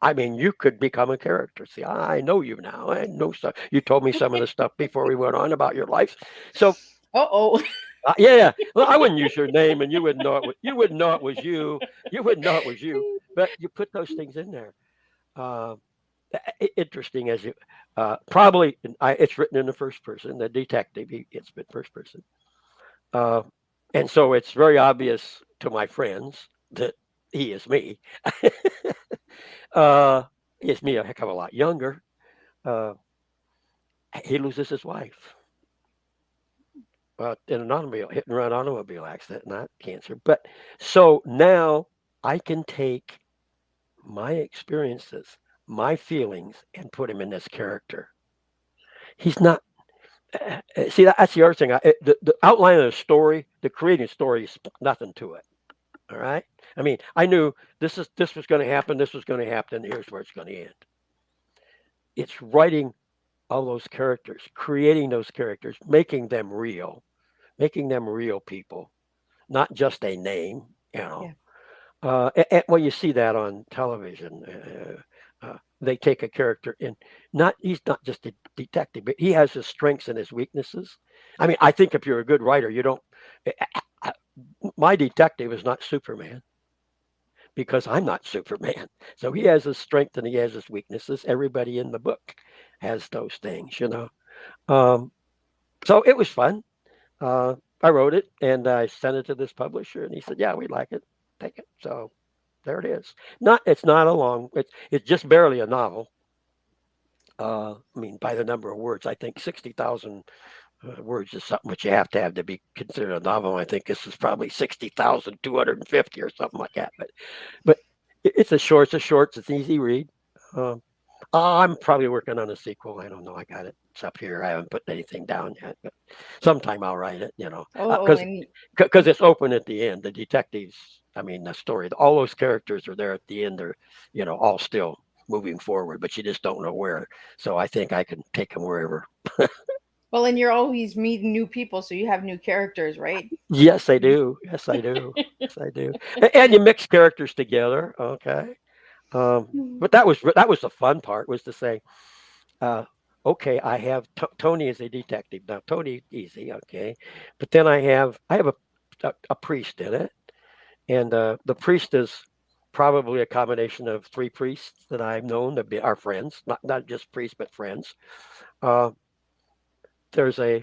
I mean, you could become a character. See, I know you now. I know stuff. You told me some of the stuff before we went on about your life. So, Uh oh. yeah, yeah. Well, I wouldn't use your name, and you wouldn't know it. You wouldn't know it was you. You wouldn't know it was you. But you put those things in there. Uh, Interesting as you it's written in the first person. The detective, it's been first person. Uh, And so it's very obvious to my friends that he is me. uh, he is me a heck of a lot younger. Uh, he loses his wife in an automobile, hit and run automobile accident, not cancer. But so now I can take my experiences, my feelings, and put him in this character. He's not. See, that's the other thing. The outline of the story, the creating story, is nothing to it. All right. I mean, I knew this was going to happen. This was going to happen. Here's where it's going to end. It's writing all those characters, creating those characters, making them real people, not just a name. You know, Yeah. well, you see that on television. They take a character and he's not just a detective, but he has his strengths and his weaknesses. I mean, I think if you're a good writer, you don't. My detective is not Superman because I'm not Superman. So he has his strength and he has his weaknesses. Everybody in the book has those things, you know. Um, so it was fun. Uh, I wrote it and I sent it to this publisher, and he said, "Yeah, we like it. Take it." So there it is. It's not a long. It's just barely a novel. I mean, by the number of words, I think 60,000 words is something which you have to be considered a novel. I think this is probably 60,250 or something like that. But it's a short, it's an easy read. Um, I'm probably working on a sequel. I don't know. I got it. It's up here. I haven't put anything down yet, but sometime I'll write it. You know, Oh, because and it's open at the end. The detectives. I mean, the story. All those characters are there at the end. They're all still moving forward, but you just don't know where. So I think I can take them wherever. well, and you're always meeting new people, so you have new characters, right? Yes, I do. Yes, I do. Yes, I do. And you mix characters together. Okay. But that was the fun part, was to say, uh, okay, I have Tony as a detective now. Tony, easy, okay, but then I have a priest in it, and the priest is probably a combination of three priests that I've known to be our friends, not just priests but friends. Uh, there's a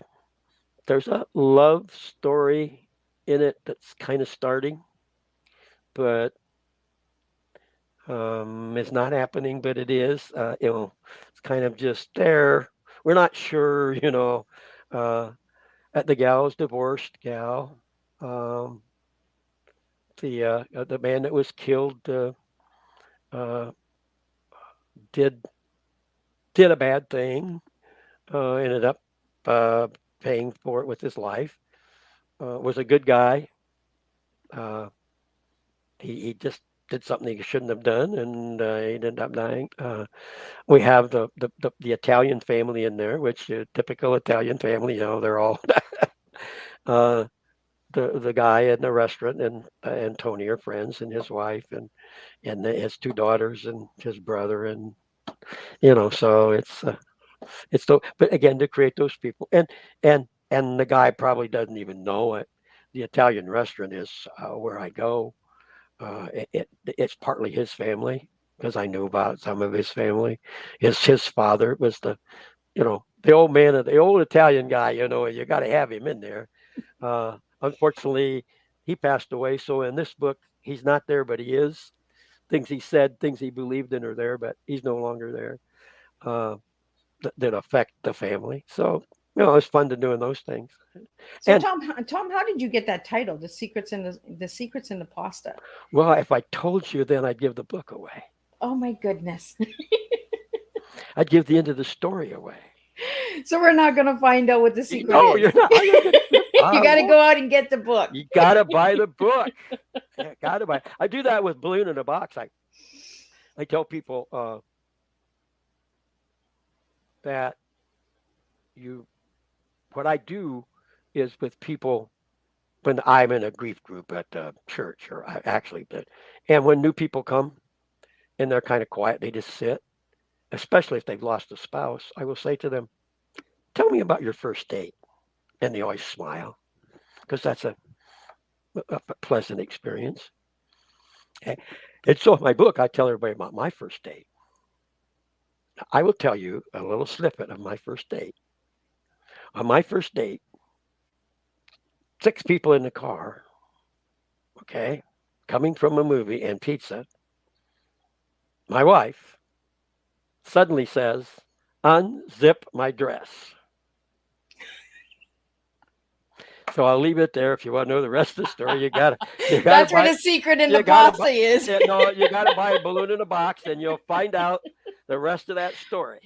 there's a love story in it that's kind of starting, but it's not happening, but it is. It's kind of just there. We're not sure, Uh, the gal's divorced gal. Um, the man that was killed uh, did did a bad thing. Ended up uh, paying for it with his life. Was a good guy. Uh, he just did something he shouldn't have done, and he ended up dying. We have the Italian family in there, which typical Italian family. They're all uh, the guy in the restaurant and Tony are friends, and his wife and his two daughters and his brother, and so it's but again, to create those people, and the guy probably doesn't even know it. The Italian restaurant is where I go. It's partly his family, because I knew about some of his family. His father was the old man of the old Italian guy. You got to have him in there. Unfortunately, he passed away. So in this book, he's not there, but he is. Things he said, things he believed in are there, but he's no longer there. Uh, that affect the family. So it's fun to doing those things. So And Tom, how did you get that title, the secrets in the pasta? well, if I told you, then I'd give the book away. Oh my goodness! I'd give the end of the story away. So we're not gonna find out what the secret No, is. you're not. You got to go out and get the book. You gotta buy the book. Yeah, gotta buy. I do that with Balloon in a Box. I tell people that you what I do is with people when I'm in a grief group at church, or and when new people come and they're kind of quiet, they just sit. Especially if they've lost a spouse, I will say to them, "Tell me about your first date," and they always smile because that's a pleasant experience. And so, in my book, I tell everybody about my first date. I will tell you a little snippet of my first date. On my first date, six people in the car, okay, coming from a movie and pizza. My wife suddenly says, "Unzip my dress." So I'll leave it there. If you want to know the rest of the story, you gotta That's where buy the secret in the you gotta buy pasta is. yeah, no, you gotta buy a balloon in a box, and you'll find out the rest of that story.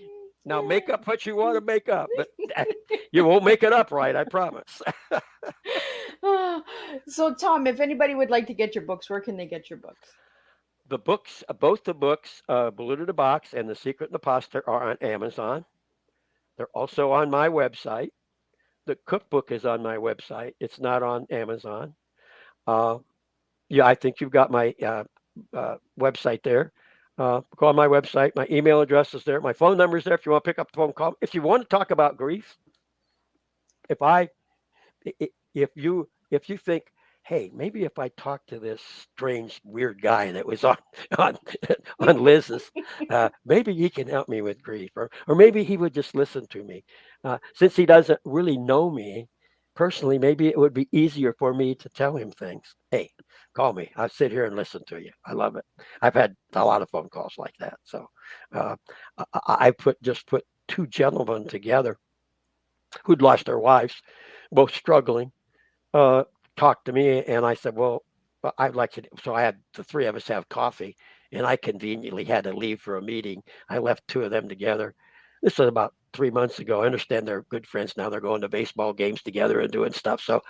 Now make up what you want to make up, but you won't make it up right, I promise. So, Tom, if anybody would like to get your books, where can they get your books? The books, both the books, Balloon in a Box and The Secret in the Pasta, are on Amazon. They're also on my website. The cookbook is on my website. It's not on Amazon. Uh, yeah, I think you've got my website there. Go on my website. My email address is there. My phone number is there if you want to pick up the phone call. If you want to talk about grief, if I if you think, hey, maybe if I talk to this strange weird guy that was on on, on Liz's, maybe he can help me with grief, or maybe he would just listen to me. Since he doesn't really know me personally, maybe it would be easier for me to tell him things. Hey, call me. I'll sit here and listen to you. I love it. I've had a lot of phone calls like that. So uh, I put two gentlemen together who'd lost their wives, both struggling, uh, talked to me, and I said, "Well, I'd like to." So I had the three of us have coffee, and I conveniently had to leave for a meeting. I left two of them together. This was about 3 months ago. I understand they're good friends now. They're going to baseball games together and doing stuff. So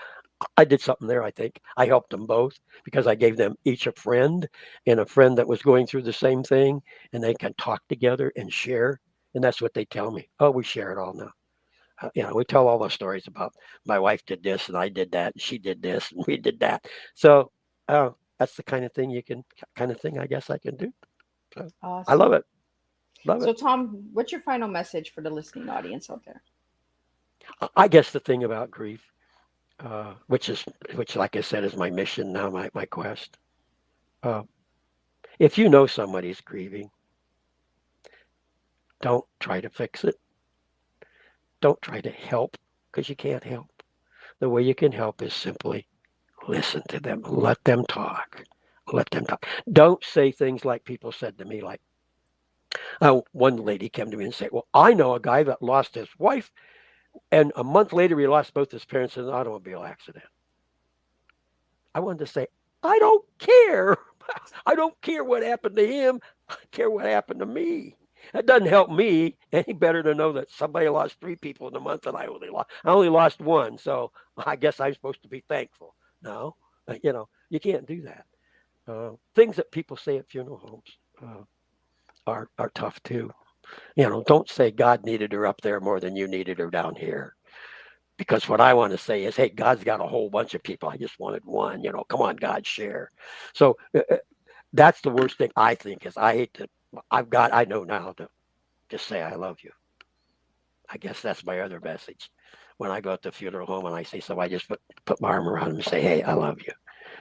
I did something there. I think I helped them both because I gave them each a friend and a friend that was going through the same thing, and they can talk together and share. And that's what they tell me. Oh, we share it all now. We tell all those stories about my wife did this and I did that, and she did this and we did that. So uh, that's the kind of thing I guess I can do. So I love Awesome. it, love So, it. Tom, what's your final message for the listening audience out there? I guess the thing about grief, which like I said is my mission now, my quest. Uh, if you know somebody's grieving, don't try to fix it. Don't try to help because you can't help. The way you can help is simply listen to them. Let them talk. Let them talk. Don't say things like people said to me, like one lady came to me and said, "Well, I know a guy that lost his wife, and a month later he lost both his parents in an automobile accident." I wanted to say, I don't care. I don't care what happened to him. I care what happened to me. That doesn't help me any better to know that somebody lost three people in a month and I only lost one. So I guess I'm supposed to be thankful. No, you can't do that. Things that people say at funeral homes are tough too. Don't say God needed her up there more than you needed her down here. Because what I want to say is, hey, God's got a whole bunch of people. I just wanted one. Come on, God, share. So that's the worst thing I think is I hate to. I know now to just say I love you. I guess that's my other message. When I go to the funeral home and I see somebody, I just put my arm around them and say, hey, I love you.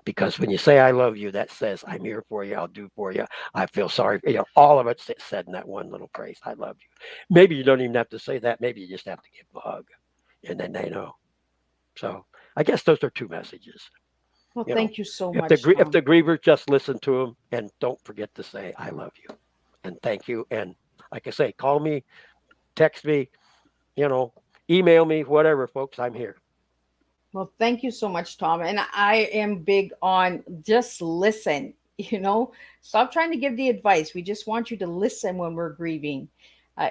Because when you say I love you, that says I'm here for you. I'll do for you. I feel sorry. All of it's said in that one little phrase. I love you. Maybe you don't even have to say that. Maybe you just have to give them a hug, and then they know. So I guess those are two messages. Well, You know, thank you so if the much, if Tom. the griever just listen to them and don't forget to say I love you and thank you. And like I say, call me, text me, you know, email me, whatever, folks. I'm here. Well, thank you so much, Tom. And I am big on just listen, stop trying to give the advice. We just want you to listen when we're grieving.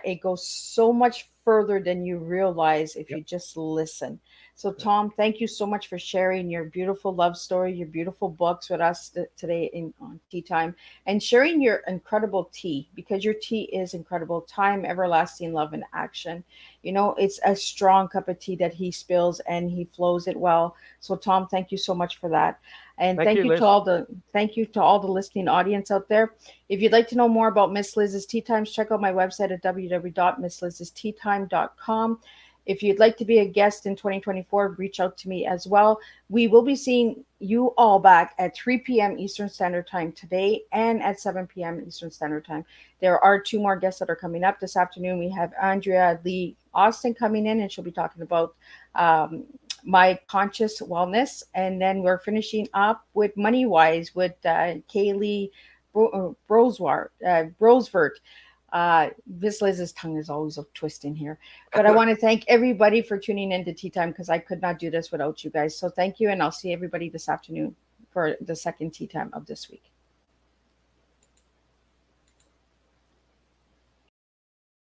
It goes so much further than you realize if Yep. you just listen. So, Tom, thank you so much for sharing your beautiful love story, your beautiful books with us today on Tea Time, and sharing your incredible tea because your tea is incredible. Time, everlasting love, and action. It's a strong cup of tea that he spills and he flows it well. So, Tom, thank you so much for that. And Thank you, Liz. thank you to all the listening audience out there. If you'd like to know more about Miss Liz's Tea Times, check out my website at www.misslizsteatime.com. If you'd like to be a guest in 2024, reach out to me as well. We will be seeing you all back at 3 p.m. Eastern Standard Time today and at 7 p.m. Eastern Standard Time. There are two more guests that are coming up this afternoon. We have Andrea Lee Austin coming in, and she'll be talking about my conscious wellness, and then we're finishing up with Money Wise with Kaylee Brosvert. This Liz's tongue is always a twist in here. But I want to thank everybody for tuning in to Tea Time, because I could not do this without you guys. So thank you, and I'll see everybody this afternoon for the second Tea Time of this week.